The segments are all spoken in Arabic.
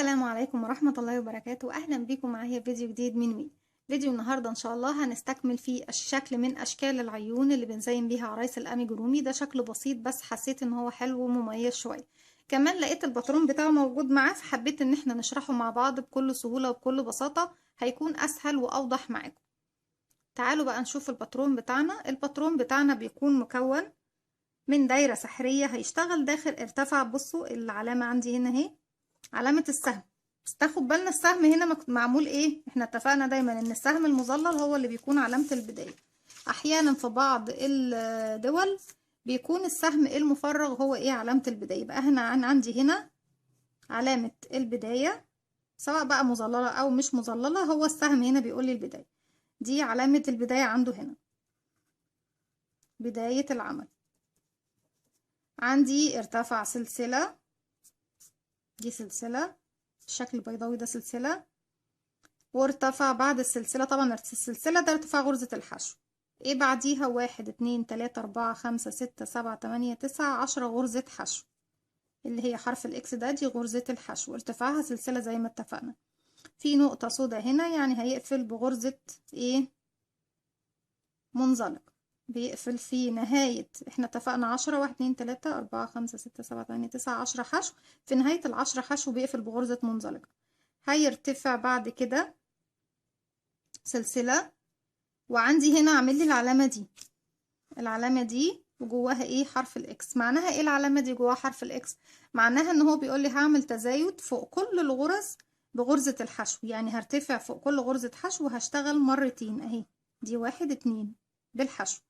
السلام عليكم ورحمة الله وبركاته. أهلا بكم معايا فيديو جديد من مي. فيديو النهاردة إن شاء الله هنستكمل فيه الشكل من أشكال العيون اللي بنزين بيها عرايس الأميجرومي. ده شكل بسيط بس حسيت إن هو حلو ومميز شوية. كمان لقيت الباترون بتاعه موجود معاه فحبيت إن احنا نشرحه مع بعض بكل سهولة وبكل بساطة، هيكون أسهل وأوضح معاكم. تعالوا بقى نشوف الباترون بتاعنا. الباترون بتاعنا بيكون مكون من دايرة سحرية هيشتغل داخل ارتفع. بصوا العلامة عندي هنا اهي، علامة السهم. بس تاخد بالنا السهم هنا معمول ايه، احنا اتفقنا دايما ان السهم المظلل هو اللي بيكون علامة البداية. احيانا في بعض الدول بيكون السهم المفرغ هو ايه علامة البداية. يبقى هنا عندي هنا علامة البداية، سواء بقى مظللة او مش مظللة، هو السهم هنا بيقول لي البداية. دي علامة البداية عنده هنا، بداية العمل. عندي ارتفع سلسلة، دي سلسلة الشكل البيضاوي ده سلسلة، وارتفع بعد السلسلة. طبعا السلسلة ده ارتفاع غرزة الحشو. ايه بعديها؟ 1 2 3 4 5 6 7 8 9 10 غرزة حشو، اللي هي حرف الاكس ده، دي غرزة الحشو، ارتفاعها سلسلة زي ما اتفقنا. في نقطة سودا هنا يعني هيقفل بغرزة ايه، منزلق. بيقفل في نهاية، احنا اتفقنا 10 1 2 3 4 5 6 7 8 9 10 حشو. في نهاية ال10 حشو بيقفل بغرزة منزلق. هيرتفع بعد كده سلسلة، وعندي هنا عامل لي العلامة دي. العلامة دي وجواها ايه؟ حرف الاكس. معناها ايه العلامة دي جواها حرف الاكس؟ معناها ان هو بيقول لي هعمل تزايد فوق كل الغرز بغرزة الحشو. يعني هرتفع فوق كل غرزة حشو وهشتغل مرتين اهي، دي 1 2 بالحشو.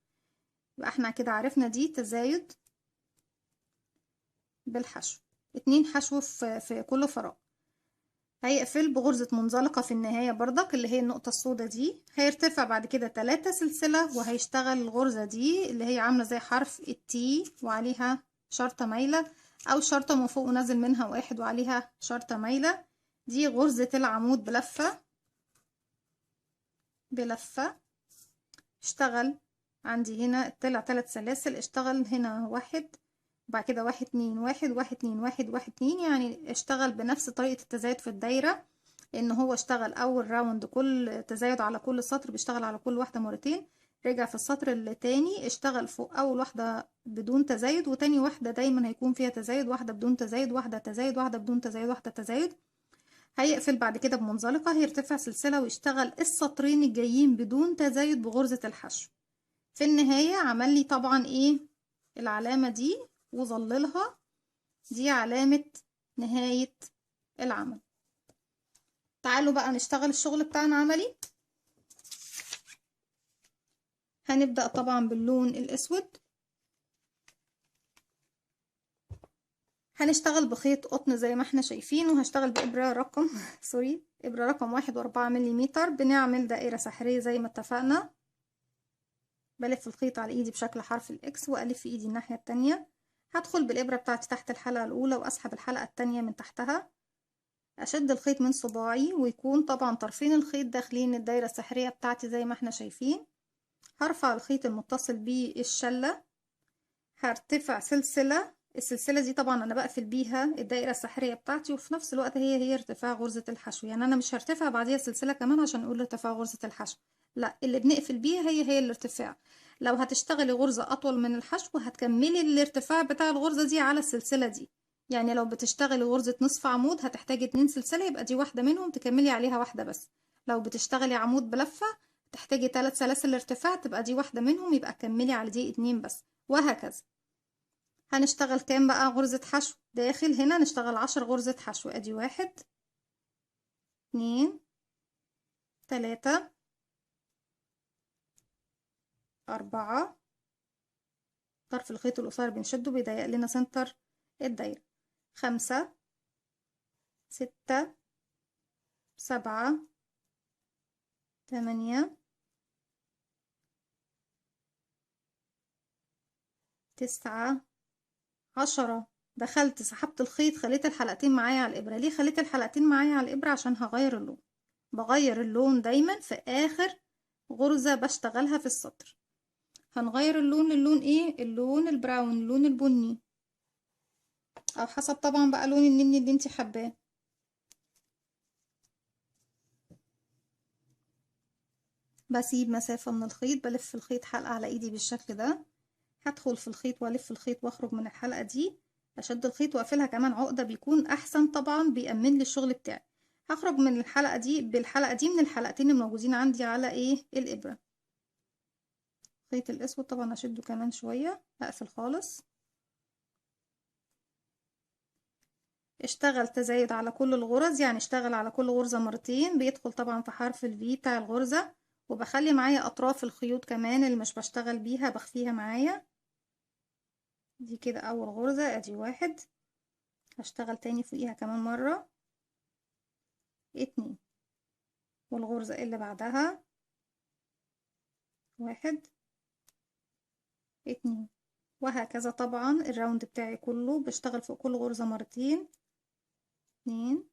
يبقى احنا كده عرفنا دي تزايد بالحشو، 2 حشو في كل فراغ. هيقفل بغرزة منزلقة في النهاية برضك، اللي هي النقطة السوداء دي. هيرتفع بعد كده 3 سلسلة، وهيشتغل الغرزة دي اللي هي عاملة زي حرف التي وعليها شرطة مايلة، او شرطة من فوق ونازل منها واحد وعليها شرطة مايلة. دي غرزة العمود بلفة بلفة. اشتغل عندي هنا طلع 3 سلاسل، اشتغل هنا واحد، بعد كده 1 2 1 1 1 1 1 2، يعني اشتغل بنفس طريقة التزايد في الدايرة. ان هو اشتغل اول راوند كل تزايد على كل سطر، بيشتغل على كل واحدة مرتين. رجع في السطر التاني اشتغل فوق اول واحدة بدون تزايد، وتاني واحدة دايما هيكون فيها تزايد، واحدة بدون تزايد، واحدة تزايد، واحدة بدون تزايد، واحدة تزايد. هيقفل بعد كده بمنزلقة، هيرتفع سلسلة ويشتغل السطرين الجايين بدون تزايد بغرزة الحشو. في النهاية عمل لي طبعا ايه؟ العلامة دي وظللها، دي علامة نهاية العمل. تعالوا بقى نشتغل الشغل بتاعنا عملي. هنبدأ طبعا باللون الأسود. هنشتغل بخيط قطن زي ما احنا شايفين، وهشتغل بإبرة رقم سوري، إبرة رقم 1.4 ملم. بنعمل دائرة سحرية زي ما اتفقنا. بلف الخيط على ايدي بشكل حرف الاكس، والف في ايدي الناحية التانية. هدخل بالإبرة بتاعتي تحت الحلقة الأولى وأسحب الحلقة التانية من تحتها. أشد الخيط من صباعي، ويكون طبعا طرفين الخيط داخلين الدايرة السحرية بتاعتي زي ما احنا شايفين. هرفع الخيط المتصل بالشلة، هرتفع سلسلة. السلسلة دي طبعا أنا بقفل بيها الدايرة السحرية بتاعتي، وفي نفس الوقت هي ارتفاع غرزة الحشو. يعني أنا مش هرتفع بعديها سلسلة كمان عشان أقول ارتفاع غرزة الحشو، لا، اللي بنقفل بيها هي الارتفاع. لو هتشتغلي غرزة أطول من الحشو هتكملي الارتفاع بتاع الغرزة دي على السلسلة دي. يعني لو بتشتغلي غرزة نصف عمود هتحتاجي 2 سلسلة، يبقى دي واحدة منهم تكملي عليها واحدة بس. لو بتشتغلي عمود بلفة تحتاجي 3 سلاسل ارتفاع، تبقى دي واحدة منهم، يبقى كملي على دي 2 بس، وهكذا. هنشتغل كام بقى غرزة حشو داخل هنا؟ نشتغل 10 غرزة حشو. ادي 1 2 3 4، طرف الخيط القصير بنشده بيضيق لنا سنتر الدايرة. 5 6 7 8 9 10. دخلت سحبت الخيط، خليت الحلقتين معايا على الإبرة. ليه خليت الحلقتين معايا على الإبرة؟ عشان هغير اللون. بغير اللون دايما في آخر غرزة بشتغلها في السطر. هنغير اللون للون ايه؟ اللون البراون، اللون البني، او حسب طبعا بقى لون النني اللي انت حباه. بسيب مسافة من الخيط، بلف الخيط حلقة على ايدي بالشكل ده. هدخل في الخيط والف الخيط واخرج من الحلقة دي، اشد الخيط واقفلها كمان عقدة، بيكون احسن طبعا، بيأمن لي الشغل بتاعي. هخرج من الحلقة دي بالحلقة دي من الحلقتين الموجودين عندي على ايه الابرة. الخيط الاسود طبعا اشده كمان شوية، اقفل خالص. اشتغل تزايد على كل الغرز، يعني اشتغل على كل غرزة مرتين، بيدخل طبعا في حرف الفي بتاع الغرزة. وبخلي معايا اطراف الخيوط كمان اللي مش بشتغل بيها بخفيها معايا. دي كده اول غرزة، ادي واحد. هشتغل تاني فوقيها كمان مرة، اتنين. والغرزة اللي بعدها واحد، اتنين. وهكذا طبعا الراوند بتاعي كله بشتغل فوق كل غرزة مرتين، اتنين.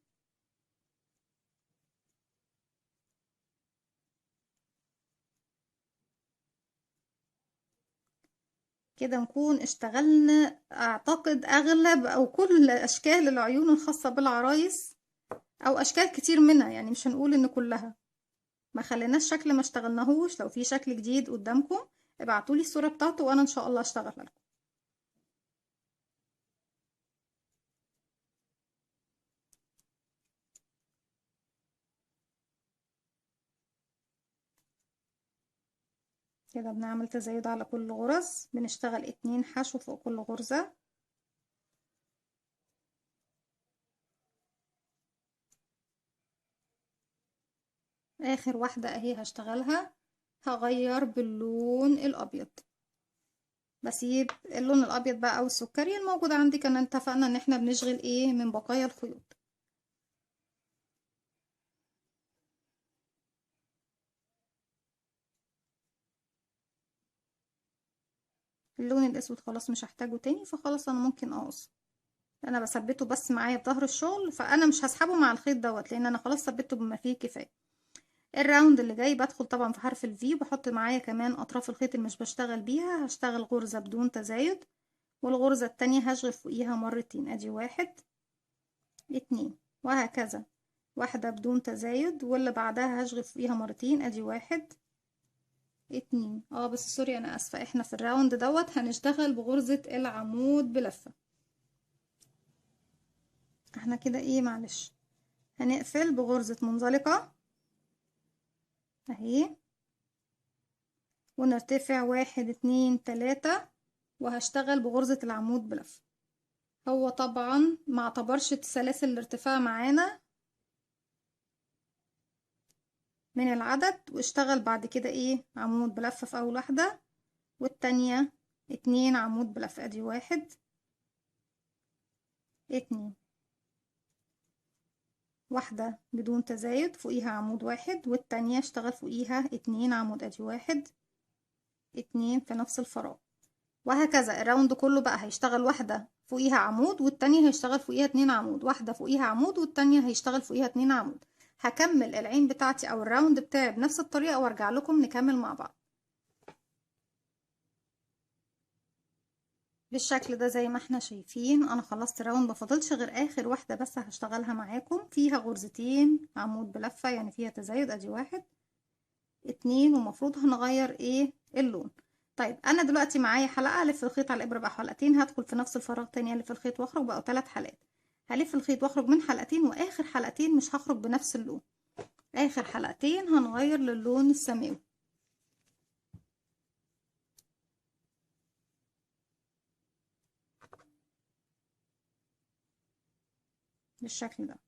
كده نكون اشتغلنا اعتقد اغلب او كل اشكال العيون الخاصة بالعرايس، او اشكال كتير منها، يعني مش هنقول ان كلها. ما خليناش شكل ما اشتغلناهوش. لو في شكل جديد قدامكم ابعتولي الصورة بتاعته وانا ان شاء الله اشتغل لكم. كده بنعمل تزايد على كل غرز، بنشتغل اتنين حشو فوق كل غرزة. اخر واحدة اهي هشتغلها، هغير باللون الابيض. بسيب اللون الابيض بقى او السكري الموجود عندي، كان اتفقنا ان احنا بنشغل ايه من بقايا الخيوط. اللون الاسود خلاص مش هحتاجه تاني، فخلاص انا ممكن اقص. انا بثبته بس معايا بظهر الشغل، فانا مش هسحبه مع الخيط دوت لان انا خلاص ثبته بما فيه كفايه. الراوند اللي جاي بدخل طبعا في حرف الفي، وبحط معايا كمان اطراف الخيط اللي مش بشتغل بيها. هشتغل غرزه بدون تزايد، والغرزه التانية هشغل فوقيها مرتين، ادي واحد، اتنين. وهكذا واحده بدون تزايد واللي بعدها هشغل فوقيها مرتين، ادي واحد، اتنين. بس سوري انا اسفه، احنا في الراوند دوت هنشتغل بغرزه العمود بلفه. احنا كده ايه معلش، هنقفل بغرزة منزلقة اهي، ونرتفع واحد اتنين تلاتة، وهشتغل بغرزة العمود بلف. هو طبعا ما اعتبرش سلاسل الارتفاع معانا من العدد، واشتغل بعد كده ايه عمود بلف في اول واحدة، والتانية اتنين عمود بلف، ادي واحد، اتنين. واحدة بدون تزايد فوقيها عمود واحد، والتانية اشتغل فوقيها اتنين عمود، ادي واحد، اتنين في نفس الفراغ. وهكذا الراوند كله بقى هيشتغل واحدة فوقيها عمود، والتانية هيشتغل فوقيها اتنين عمود، واحدة فوقيها عمود والتانية هيشتغل فوقيها اتنين عمود. هكمل العين بتاعتي او الراوند بتاعي بنفس الطريقة وارجع لكم نكمل مع بعض بالشكل ده. زي ما احنا شايفين انا خلصت الراوند، مفضلش غير اخر واحدة بس هشتغلها معاكم، فيها غرزتين عمود بلفة يعني فيها تزايد، ادي واحد، اتنين. ومفروض هنغير ايه اللون. طيب انا دلوقتي معايا حلقه، الف الخيط على الابره بقى حلقتين، هدخل في نفس الفراغ تاني الف الخيط واخرج، بقوا 3 حلقات. هلف الخيط واخرج من حلقتين، واخر حلقتين مش هخرج بنفس اللون، اخر حلقتين هنغير للون السماوي بالشكل ده.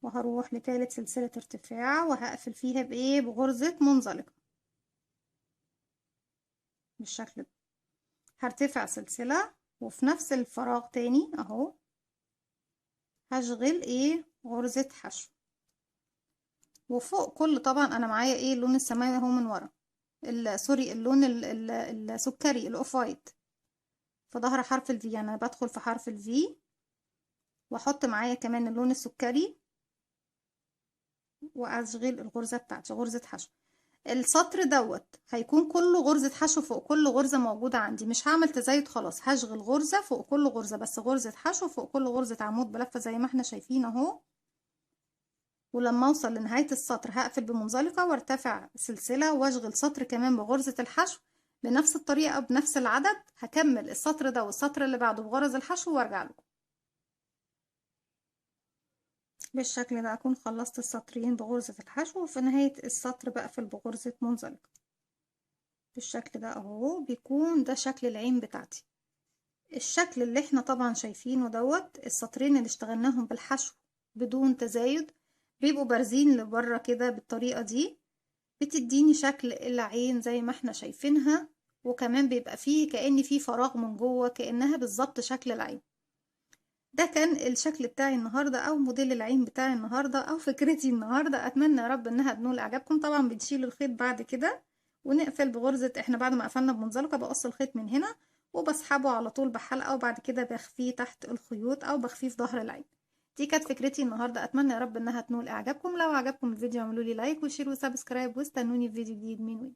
وهروح لتالت سلسله ارتفاع وهقفل فيها بايه بغرزه منزلقه بالشكل ده. هرتفع سلسله وفي نفس الفراغ تاني اهو هشغل ايه غرزه حشو. وفوق كل طبعا انا معايا ايه اللون السماوي اهو من ورا، سوري اللون السكري الاوف وايت في ظهر حرف الفي. يعني انا بدخل في حرف الفي واحط معايا كمان اللون السكري واشغل الغرزه بتاعتي غرزه حشو. السطر دوت هيكون كله غرزه حشو فوق كل غرزه موجوده عندي، مش هعمل تزايد خلاص، هشغل غرزه فوق كل غرزه بس غرزه حشو فوق كل غرزه عمود بلفه زي ما احنا شايفين اهو. ولما اوصل لنهاية السطر هقفل بمنزلقة وارتفع سلسلة واشغل سطر كمان بغرزة الحشو بنفس الطريقة بنفس العدد. هكمل السطر ده والسطر اللي بعده بغرز الحشو وارجع لكم. بالشكل ده اكون خلصت السطرين بغرزة الحشو، وفي نهاية السطر بقفل بغرزة منزلقة. بالشكل ده اهو بيكون ده شكل العين بتاعتي. الشكل اللي احنا طبعا شايفينه دوت السطرين اللي اشتغلناهم بالحشو بدون تزايد بيبقوا بارزين لبره كده بالطريقة دي، بتديني شكل العين زي ما احنا شايفينها، وكمان بيبقى فيه كأن فيه فراغ من جوه كأنها بالظبط شكل العين. ده كان الشكل بتاعي النهاردة او موديل العين بتاعي النهاردة او فكرتي النهاردة. اتمنى يا رب انها تنول اعجابكم. طبعا بنشيل الخيط بعد كده ونقفل بغرزة، احنا بعد ما قفلنا بمنزلقة بقص الخيط من هنا وبسحبه على طول بحلقة، وبعد كده بخفيه تحت الخيوط او بخفيه في ظهر العين. دي كانت فكرتي النهاردة، اتمنى يا رب انها تنول اعجابكم. لو عجبكم الفيديو اعملوا لي لايك وشير وسبسكرايب، واستنوني في فيديو جديد من وين.